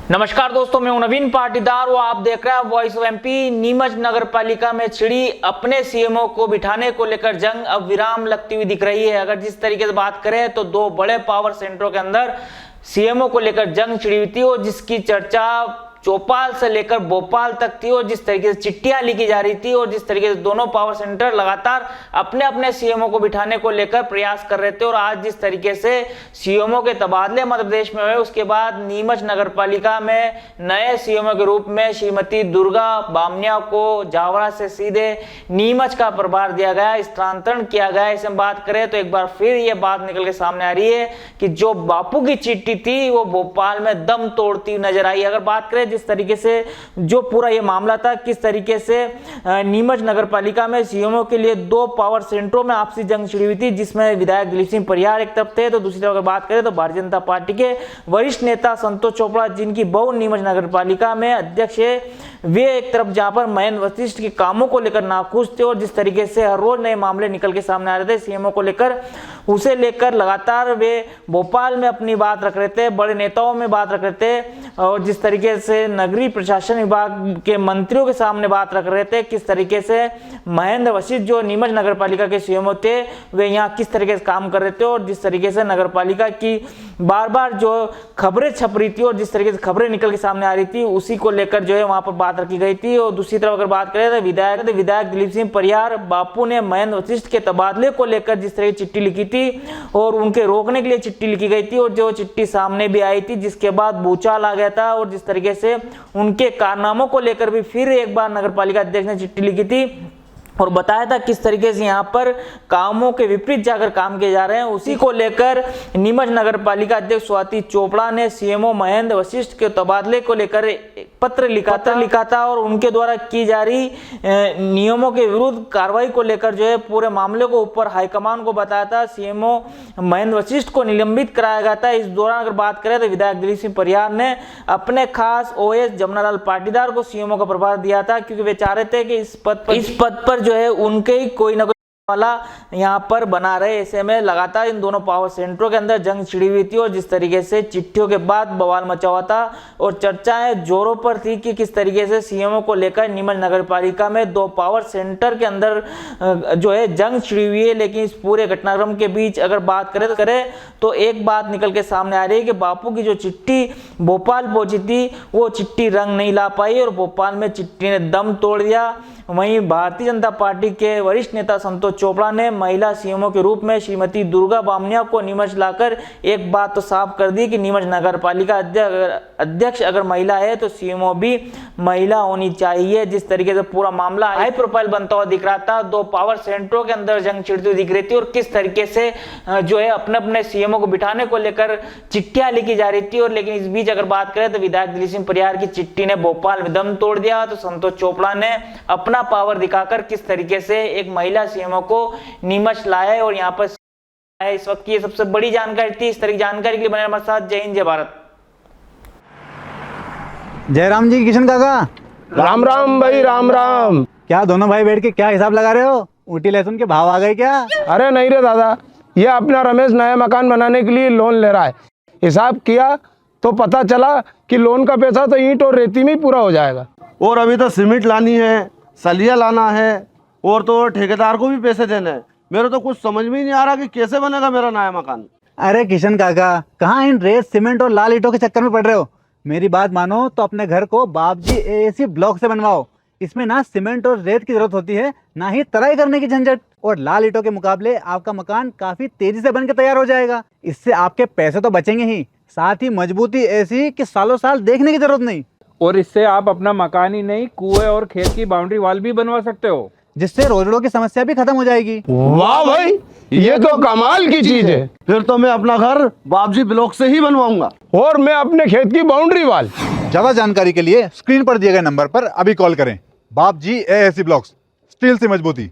नमस्कार दोस्तों, मैं हूं नवीन पाटीदार और आप देख रहे हैं वॉइस ऑफ एमपी। नीमच नगर पालिका में छिड़ी अपने सीएमओ को बिठाने को लेकर जंग अब विराम लगती हुई दिख रही है। अगर जिस तरीके से बात करें तो दो बड़े पावर सेंटरों के अंदर सीएमओ को लेकर जंग छिड़ी हुई थी और जिसकी चर्चा चौपाल से लेकर भोपाल तक थी और जिस तरीके से चिट्ठियां लिखी जा रही थी और जिस तरीके से दोनों पावर सेंटर लगातार अपने अपने सीएमओ को बिठाने को लेकर प्रयास कर रहे थे। और आज जिस तरीके से सीएमओ के तबादले मध्य प्रदेश में हुए, उसके बाद नीमच नगर पालिका में नए सीएमओ के रूप में श्रीमती दुर्गा बामनिया को जावरा से सीधे नीमच का प्रभार दिया गया, स्थानांतरण किया गया। इसे बात करें तो एक बार फिर ये बात निकल के सामने आ रही है कि जो बापू की चिट्ठी थी वो भोपाल में दम तोड़ती नजर आई। अगर बात करें जिस तरीके से जो पूरा ये मामला था, किस तरीके से नीमच नगर पालिका में सीएमओ के लिए दो पावर सेंटरों में आपसी जंग छिड़ी हुई थी, जिसमें विधायक दिलीप सिंह परिहार एक तरफ थे तो दूसरी तरफ अगर बात करें तो भारतीय जनता पार्टी के वरिष्ठ नेता संतोष चोपड़ा, जिनकी बहू नीमच नगर पालिका में अध्यक्ष है, वे एक तरफ जहां पर महेंद्र वशिष्ठ के कामों को लेकर नाखुश थे और जिस तरीके से हर रोज नए मामले निकल के सामने आ रहे थे सीएमओ को लेकर, उसे लेकर लगातार वे भोपाल में अपनी बात रख रहे थे, बड़े नेताओं में बात रख रहे थे और जिस तरीके से नगरीय प्रशासन विभाग के मंत्रियों के सामने बात रख रहे थे, किस तरीके से महेंद्र वशिष्ठ जो नीमच नगर पालिका के सीएमओ थे वे यहाँ किस तरीके से काम कर रहे थे और जिस तरीके से नगर पालिका की बार बार जो खबरें छप रही थी और जिस तरीके से खबरें निकल के सामने आ रही थी, उसी को लेकर जो है वहां पर बात रखी गई थी। और दूसरी तरफ अगर बात करें तो विधायक दिलीप सिंह परिहार बापू ने महेंद्र वशिष्ठ के तबादले को लेकर जिस तरह की चिट्ठी लिखी थी और उनके रोकने के लिए चिट्ठी लिखी गई थी और जो चिट्ठी सामने भी आई थी, जिसके बाद भूचाल आ गया था और जिस तरीके से उनके कारनामों को लेकर भी फिर एक बार नगर पालिका अध्यक्ष ने चिट्ठी लिखी थी और बताया था किस तरीके से यहाँ पर कामों के विपरीत जाकर काम किए जा रहे हैं। उसी को लेकर नीमच नगर पालिका अध्यक्ष स्वाति चोपड़ा ने सीएमओ महेंद्र वशिष्ठ के तबादले को लेकर पत्र लिखा था और उनके द्वारा की जा रही नियमों के विरुद्ध कार्रवाई को लेकर जो है पूरे मामले को ऊपर हाईकमान को बताया था। सीएमओ महेंद्र वशिष्ठ को निलंबित कराया गया था। इस दौरान अगर बात करें तो विधायक दिलीप सिंह परिहार ने अपने खास ओएस जमुनालाल पाटीदार को सीएमओ का प्रभार दिया था, क्योंकि वे चाह रहे थे कि इस पद पर जो है उनके ही कोई ना कोई वाला यहाँ पर बना रहे। ऐसे में लगातार इन दोनों पावर सेंटरों के अंदर जंग छिड़ी हुई थी और जिस तरीके से चिट्ठियों के बाद बवाल मचा हुआ था और चर्चाएं जोरों पर थी कि किस तरीके से सीएमओ को लेकर नीमच नगर पालिका में दो पावर सेंटर के अंदर जो है जंग छिड़ी हुई है। लेकिन इस पूरे घटनाक्रम के बीच अगर बात करें तो एक बात निकल के सामने आ रही है कि बापू की जो चिट्ठी भोपाल पहुंची थी वो चिट्ठी रंग नहीं ला पाई और भोपाल में चिट्ठी ने दम तोड़ दिया। वहीं भारतीय जनता पार्टी के वरिष्ठ नेता संतोष चोपड़ा ने महिला सीएमओ के रूप में श्रीमती दुर्गा बामनिया को नीमच लाकर एक बात तो साफ कर दी कि नीमच नगर पालिका अध्यक्ष अगर महिला है तो सीएमओ भी महिला होनी चाहिए। जिस तरीके से पूरा मामला हाई प्रोफाइल बनता हुआ दिख रहा था, दो पावर सेंटरों के अंदर जंग छिड़ती हुई दिख रही थी और किस तरीके से जो है अपने अपने सीएमओ को बिठाने को लेकर चिट्ठियां लिखी जा रही थी। और लेकिन इस बीच अगर बात करें तो विधायक दिलीप सिंह परिहार की चिट्ठी ने भोपाल में दम तोड़ दिया तो संतोष चोपड़ा ने अपना पावर दिखाकर किस तरीके से एक महिला सीएमओ को नीमच लाया है और यहाँ पर इस वक्त की सबसे बड़ी जानकारी थी। इस तरह की जानकारी के लिए बने हमारे साथ। जय हिंद, जय भारत। जयराम जी, किशन काका, राम राम भाई, राम राम। क्या दोनों भाई बैठ के क्या हिसाब लगा रहे हो? ऊटी लहसुन के भाव आ गए क्या? अरे नहीं रे दादा, ये अपना रमेश नया मकान बनाने के लिए लोन ले रहा है। हिसाब किया तो पता चला कि लोन का पैसा तो ईंट और रेती में ही पूरा हो जाएगा। और अभी तो सीमेंट लानी है, सलिया लाना है और तो ठेकेदार को भी पैसे देने हैं। मेरे तो कुछ समझ में ही नहीं आ रहा कि कैसे बनेगा मेरा नया मकान। अरे किशन काका, कहाँ इन रेत सीमेंट और लाल ईंटों के चक्कर में पड़ रहे हो? मेरी बात मानो तो अपने घर को बाबजी एएसी ब्लॉक से बनवाओ। इसमें ना सीमेंट और रेत की जरूरत होती है, ना ही तराई करने की झंझट। और लाल ईंटों के मुकाबले आपका मकान काफी तेजी से बनकर तैयार हो जाएगा। इससे आपके पैसे तो बचेंगे ही, साथ ही मजबूती ऐसी कि सालों साल देखने की जरूरत नहीं। और इससे आप अपना मकान ही नहीं, कुएं और खेत की बाउंड्री वॉल भी बनवा सकते हो, जिससे रोजड़ों की समस्या भी खत्म हो जाएगी। वाह भाई, ये तो कमाल की चीज है। फिर तो मैं अपना घर बाबजी ब्लॉक से ही बनवाऊंगा और मैं अपने खेत की बाउंड्री वॉल। ज्यादा जानकारी के लिए स्क्रीन पर दिए गए नंबर पर अभी कॉल करें। बाबजी एएसी ब्लॉक्स, स्टील से मजबूती।